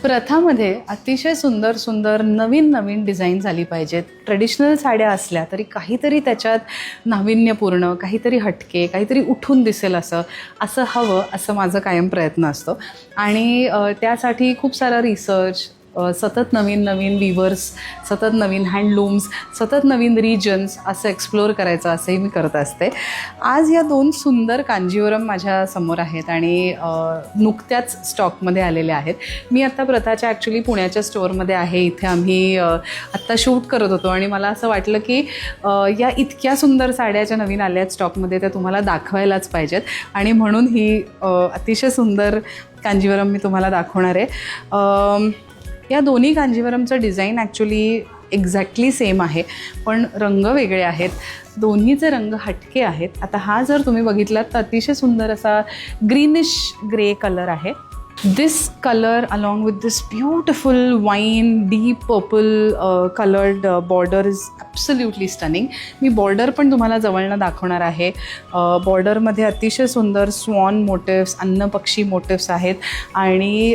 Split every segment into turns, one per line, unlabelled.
प्रथामध्ये अतिशय सुंदर सुंदर नवीन नवीन डिझाईन झाली पाहिजेत. ट्रेडिशनल साड्या असल्या तरी काहीतरी त्याच्यात नाविन्यपूर्ण, काहीतरी हटके, काहीतरी उठून दिसेल असं हवं, असं माझं कायम प्रयत्न असतो. आणि त्यासाठी खूप सारा रिसर्च, सतत नवीन नवीन वीवर्स, सतत नवीन हँडलूम्स, सतत नवीन रिजन्स असं एक्सप्लोअर करायचं असंही मी करत असते. आज या 2 सुंदर कांजीवरम माझ्यासमोर आहेत आणि नुकत्याच स्टॉकमध्ये आलेल्या आहेत. मी आत्ता प्रथाच्या ॲक्च्युली पुण्याच्या स्टोअरमध्ये आहे. इथे आम्ही आत्ता शूट करत होतो आणि मला असं वाटलं की या इतक्या सुंदर साड्या ज्या नवीन आल्या आहेत स्टॉकमध्ये त्या तुम्हाला दाखवायलाच पाहिजेत आणि म्हणून ही अतिशय सुंदर कांजीवरम मी तुम्हाला दाखवणार आहे. या दोन्ही कांजीवरमचं डिझाईन ॲक्च्युली एक्झॅक्टली सेम आहे, पण रंग वेगळे आहेत. दोन्हीचे रंग हटके आहेत. आता हा जर तुम्ही बघितलात तर अतिशय सुंदर असा ग्रीनिश ग्रे कलर आहे. This colour along with this beautiful wine deep purple coloured border is absolutely stunning. मी बॉर्डर पण तुम्हाला जवळनं दाखवणार आहे. बॉर्डरमध्ये अतिशय सुंदर स्वॉन मोटिव्स, अन्नपक्षी मोटिव्स आहेत आणि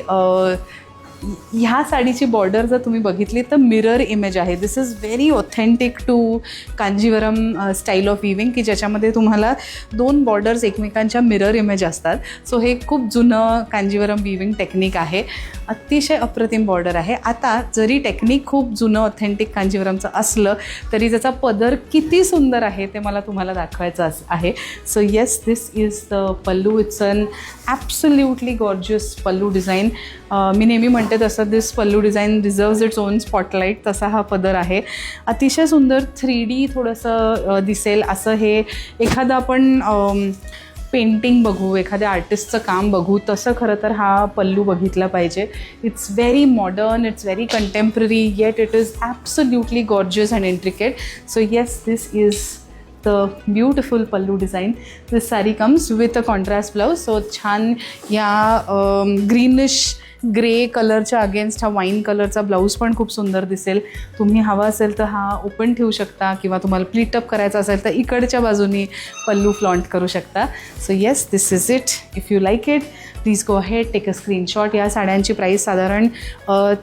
ह्या साडीची बॉर्डर जर तुम्ही बघितली तर मिरर इमेज आहे. This is very authentic to Kanjeevaram style of weaving, की ज्याच्यामध्ये तुम्हाला 2 बॉर्डर्स एकमेकांच्या मिरर इमेज असतात. सो हे खूप जुनं कांजीवरम विविंग टेक्निक आहे. अतिशय अप्रतिम बॉर्डर आहे. आता जरी टेक्निक खूप जुनं ऑथेंटिक कांजीवरमचं असलं तरी त्याचा पदर किती सुंदर आहे ते मला तुम्हाला दाखवायचं आहे. So yes, this is the pallu. It's an absolutely gorgeous pallu design. मी नेहमी म्हणते तसं this pallu design deserves its own spotlight, तसा हा पदर आहे. अतिशय सुंदर 3D थोडंसं दिसेल असं हे एखादं आपण पेंटिंग बघू, एखाद्या आर्टिस्टचं काम बघू तसं खरं तर हा पल्लू बघितला पाहिजे. It's very modern, it's very contemporary, eight it is absolutely gorgeous and intricate. So yes, this is the beautiful pallu design. This saree comes with a contrast blouse. So छान या ग्रीनिश ग्रे कलरच्या against हा wine कलरचा blouse पण खूप सुंदर दिसेल. तुम्ही हवा असेल तर हा ओपन ठेवू शकता किंवा तुम्हाला प्लीटअप करायचा असेल तर इकडच्या बाजूनी पल्लू फ्लॉन्ट करू शकता. So yes, this is it. If you like it please go ahead, take a screenshot. या साड्यांची प्राईस साधारण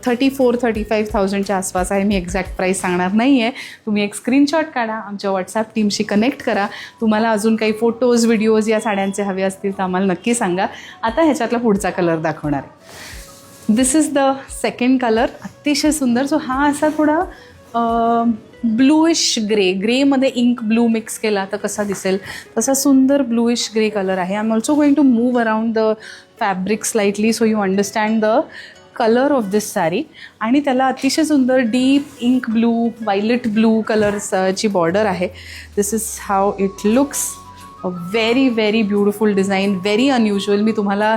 34,000-35,000च्या आसपास आहे. मी एक्झॅक्ट प्राईस सांगणार नाही आहे. तुम्ही एक स्क्रीनशॉट काढा, आमच्या व्हॉट्सॲप टीमशी कनेक्ट करा. तुम्हाला अजून काही फोटोज व्हिडिओज या साड्यांचे हवे असतील तर आम्हाला नक्की सांगा. आता ह्याच्यातला पुढचा कलर दाखवणार आहे. This is the second colour. अतिशय सुंदर. सो हा असा थोडा ब्लूइश ग्रे, ग्रेमध्ये इंक ब्लू मिक्स केला तर कसा दिसेल तसा सुंदर ब्लूइश ग्रे कलर आहे. I am also going to move around the fabric slightly so you understand the colour of this sari. आणि त्याला अतिशय सुंदर deep ink blue, violet blue कलर्सची बॉर्डर आहे. This is how it looks. Very very beautiful design, very unusual. मी तुम्हाला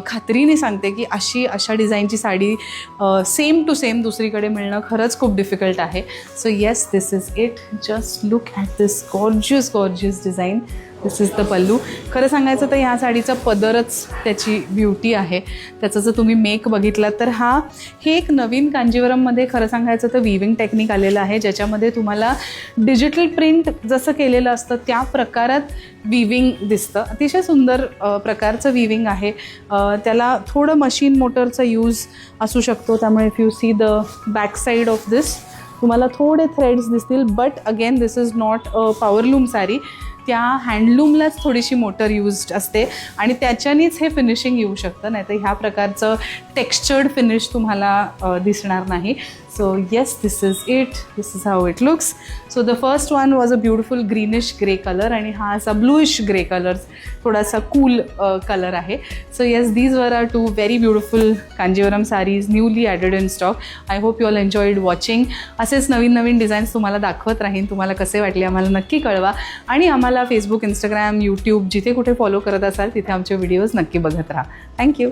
खात्रीने सांगते की अशा डिझाईनची साडी सेम टू सेम दुसरीकडे मिळणं खरंच खूप डिफिकल्ट आहे. So yes, this is it. Just look at this gorgeous gorgeous design. This is the pallu. खरं सांगायचं तर ह्या साडीचा पदरच त्याची ब्युटी आहे. त्याचं जर तुम्ही मेक बघितलात तर हे एक नवीन कांजीवरममध्ये खरं सांगायचं तर विविंग टेक्निक आलेलं आहे, ज्याच्यामध्ये तुम्हाला डिजिटल प्रिंट जसं केलेलं असतं त्या प्रकारात विविंग दिसतं. अतिशय सुंदर प्रकारचं विविंग आहे. त्याला थोडं मशीन मोटरचा यूज असू शकतो. त्यामुळे if you see the back side of this तुम्हाला थोडे थ्रेड्स दिसतील. But again this is not a powerloom sari. त्या हँडलूमलाच थोडीशी मोटर यूज्ड असते आणि त्याच्यानेच हे फिनिशिंग येऊ शकतं. नाही तर ह्या प्रकारचं टेक्स्चर्ड फिनिश तुम्हाला दिसणार नाही. So yes, this is it. This is how it looks. So the first one was a beautiful greenish grey colour आणि हा असा ब्लूइश ग्रे कलर, थोडासा कूल कलर आहे. सो येस, दीज वर आर 2 very beautiful Kanjeevaram saris newly added in stock. I hope you all enjoyed watching. असेच नवीन नवीन designs तुम्हाला दाखवत राहीन. तुम्हाला कसे वाटले आम्हाला नक्की कळवा आणि आम्हाला फेसबुक, इंस्टाग्राम, यूट्यूब जिथे कुठे फॉलो करत असाल तिथे आमचे व्हिडिओज नक्की बघत राहा. थँक्यू.